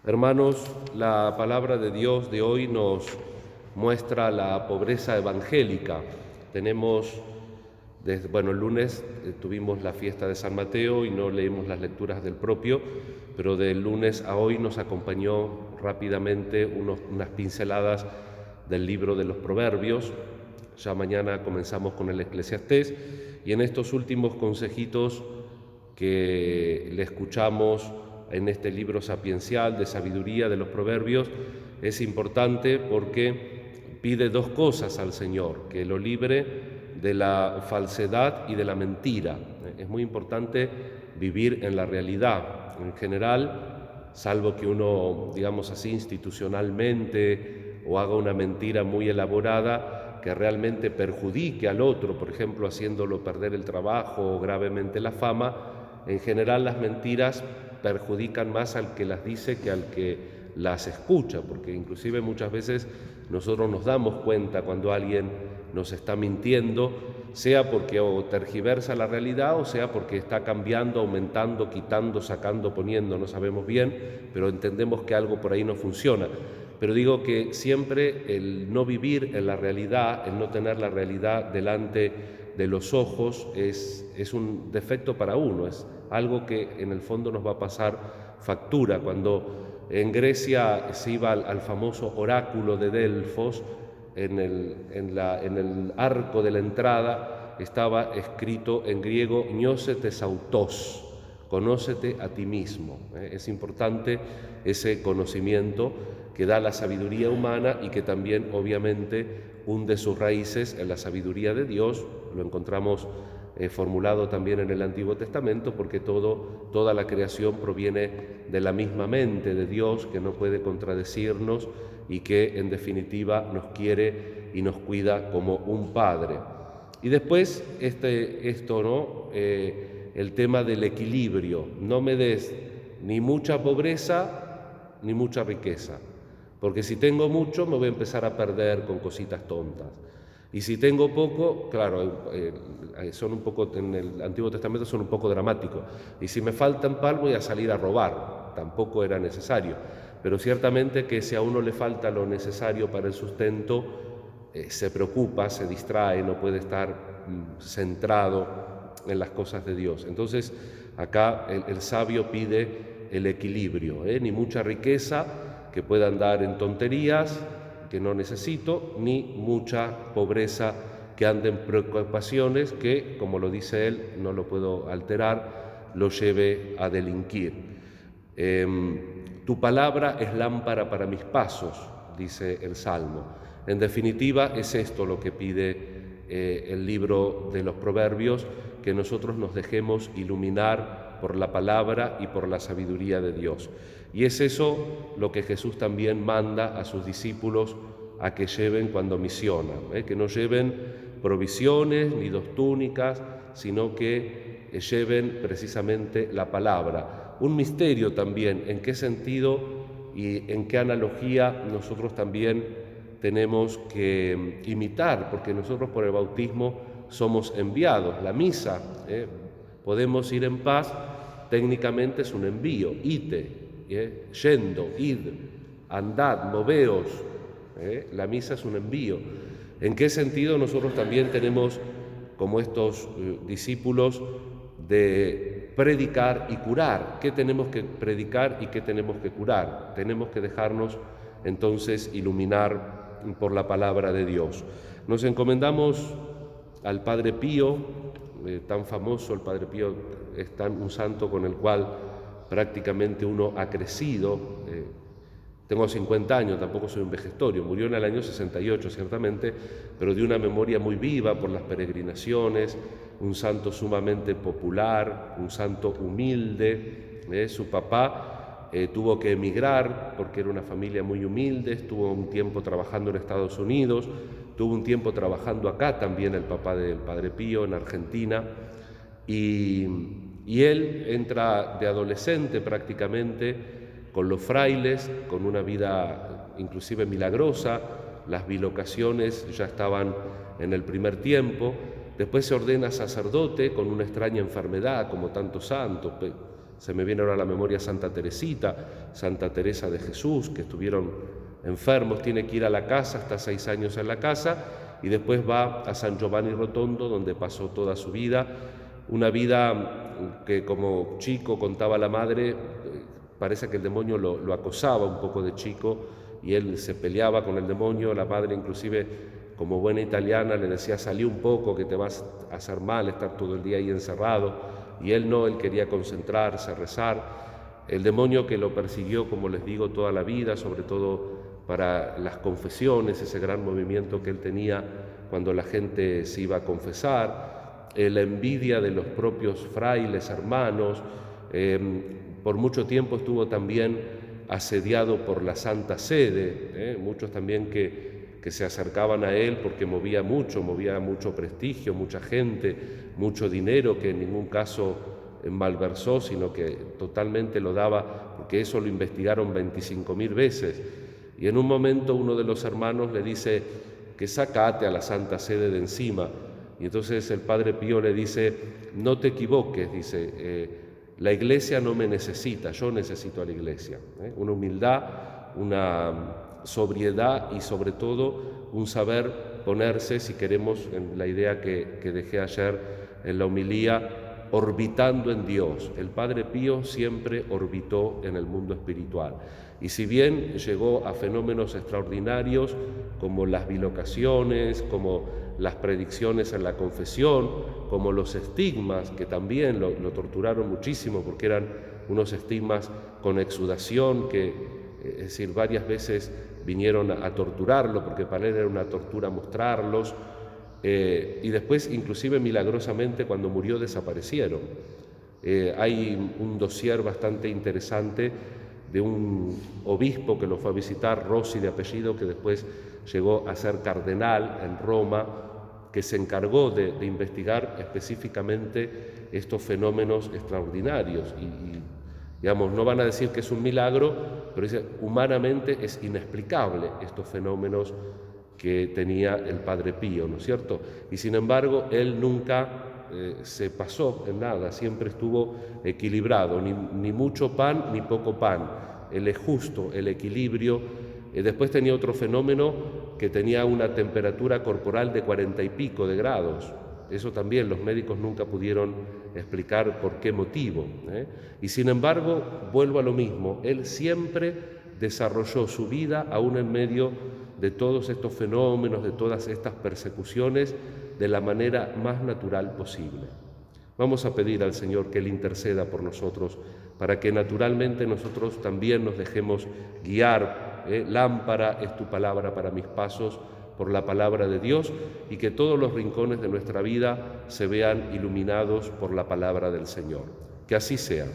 Hermanos, la palabra de Dios de hoy nos muestra la pobreza evangélica. Tenemos, el lunes tuvimos la fiesta de San Mateo y no leímos las lecturas del propio, pero del lunes a hoy nos acompañó rápidamente unas pinceladas del libro de los Proverbios. Ya mañana comenzamos con el Eclesiastés y en estos últimos consejitos que le escuchamos en este libro sapiencial de sabiduría de los Proverbios, es importante porque pide dos cosas al Señor: que lo libre de la falsedad y de la mentira. Es muy importante vivir en la realidad. En general, salvo que uno, digamos así, institucionalmente o haga una mentira muy elaborada que realmente perjudique al otro, por ejemplo, haciéndolo perder el trabajo o gravemente la fama, en general las mentiras perjudican más al que las dice que al que las escucha, porque inclusive muchas veces nosotros nos damos cuenta cuando alguien nos está mintiendo, sea porque o tergiversa la realidad o sea porque está cambiando, aumentando, quitando, sacando, poniendo, no sabemos bien, pero entendemos que algo por ahí no funciona. Pero digo que siempre el no vivir en la realidad, el no tener la realidad delante de los ojos es un defecto para uno, es algo que en el fondo nos va a pasar factura. Cuando en Grecia se iba al famoso oráculo de Delfos, en el arco de la entrada estaba escrito en griego «Gnosete autos», conócete a ti mismo. Es importante ese conocimiento que da la sabiduría humana y que también obviamente hunde sus raíces en la sabiduría de Dios. Lo encontramos formulado también en el Antiguo Testamento, porque toda la creación proviene de la misma mente de Dios, que no puede contradecirnos y que en definitiva nos quiere y nos cuida como un Padre. Y después el tema del equilibrio: no me des ni mucha pobreza ni mucha riqueza, porque si tengo mucho me voy a empezar a perder con cositas tontas. Y si tengo poco, claro, son un poco, en el Antiguo Testamento son un poco dramáticos. Y si me faltan pan voy a salir a robar. Tampoco era necesario. Pero ciertamente que si a uno le falta lo necesario para el sustento, se preocupa, se distrae, no puede estar centrado en las cosas de Dios. Entonces, acá el sabio pide el equilibrio, ni mucha riqueza que pueda andar en tonterías que no necesito, ni mucha pobreza que ande en preocupaciones que, como lo dice él, no lo puedo alterar, lo lleve a delinquir. Tu palabra es lámpara para mis pasos, dice el Salmo. En definitiva, es esto lo que pide el libro de los Proverbios, que nosotros nos dejemos iluminar por la palabra y por la sabiduría de Dios. Y es eso lo que Jesús también manda a sus discípulos a que lleven cuando misionan, que no lleven provisiones ni 2 túnicas, sino que lleven precisamente la palabra. Un misterio también, en qué sentido y en qué analogía nosotros también tenemos que imitar, porque nosotros por el bautismo somos enviados. La misa, podemos ir en paz, técnicamente es un envío: ite, yendo, id, andad, moveos. La misa es un envío. ¿En qué sentido nosotros también tenemos, como estos discípulos, de predicar y curar? ¿Qué tenemos que predicar y qué tenemos que curar? Tenemos que dejarnos entonces iluminar por la palabra de Dios. Nos encomendamos al Padre Pío, tan famoso. El Padre Pío es un santo con el cual prácticamente uno ha crecido. Tengo 50 años, tampoco soy un vejestorio. Murió en el año 68, ciertamente, pero de una memoria muy viva por las peregrinaciones, un santo sumamente popular, un santo humilde. Su papá tuvo que emigrar porque era una familia muy humilde, estuvo un tiempo trabajando en Estados Unidos, tuvo un tiempo trabajando acá también el papá del Padre Pío, en Argentina, y él entra de adolescente prácticamente con los frailes, con una vida inclusive milagrosa. Las bilocaciones ya estaban en el primer tiempo. Después se ordena sacerdote con una extraña enfermedad, como tantos santos, Se me viene ahora a la memoria Santa Teresita, Santa Teresa de Jesús, que estuvieron enfermos, tiene que ir a la casa, está 6 años en la casa, y después va a San Giovanni Rotondo, donde pasó toda su vida, una vida que como chico, contaba la madre, parece que el demonio lo acosaba un poco de chico, y él se peleaba con el demonio. La madre inclusive, como buena italiana, le decía: salí un poco, que te vas a hacer mal estar todo el día ahí encerrado, y él no, él quería concentrarse, rezar. El demonio que lo persiguió, como les digo, toda la vida, sobre todo para las confesiones, ese gran movimiento que él tenía cuando la gente se iba a confesar, la envidia de los propios frailes, hermanos. Por mucho tiempo estuvo también asediado por la Santa Sede, muchos también que se acercaban a él porque movía mucho prestigio, mucha gente, mucho dinero, que en ningún caso malversó, sino que totalmente lo daba, porque eso lo investigaron 25.000 veces. Y en un momento uno de los hermanos le dice que sacate a la Santa Sede de encima. Y entonces el Padre Pío le dice: no te equivoques, dice, la Iglesia no me necesita, yo necesito a la Iglesia. Una humildad, una sobriedad y sobre todo un saber ponerse, si queremos, en la idea que dejé ayer en la homilía, orbitando en Dios. El Padre Pío siempre orbitó en el mundo espiritual. Y si bien llegó a fenómenos extraordinarios como las bilocaciones, como las predicciones en la confesión, como los estigmas, que también lo torturaron muchísimo porque eran unos estigmas con exudación, que es decir, varias veces vinieron a torturarlo, porque para él era una tortura mostrarlos, y después inclusive milagrosamente cuando murió desaparecieron. Hay un dossier bastante interesante de un obispo que lo fue a visitar, Rossi de apellido, que después llegó a ser cardenal en Roma, que se encargó de investigar específicamente estos fenómenos extraordinarios. Y digamos, no van a decir que es un milagro, pero dice, humanamente es inexplicable estos fenómenos que tenía el Padre Pío, ¿no es cierto? Y sin embargo, él nunca se pasó en nada, siempre estuvo equilibrado, ni mucho pan ni poco pan, él es justo, el equilibrio. Después tenía otro fenómeno, que tenía una temperatura corporal de 40 y pico de grados. Eso también los médicos nunca pudieron explicar por qué motivo. Y sin embargo, vuelvo a lo mismo, él siempre desarrolló su vida aún en medio de todos estos fenómenos, de todas estas persecuciones, de la manera más natural posible. Vamos a pedir al Señor que Él interceda por nosotros, para que naturalmente nosotros también nos dejemos guiar. Lámpara es tu palabra para mis pasos, por la palabra de Dios, y que todos los rincones de nuestra vida se vean iluminados por la palabra del Señor. Que así sea.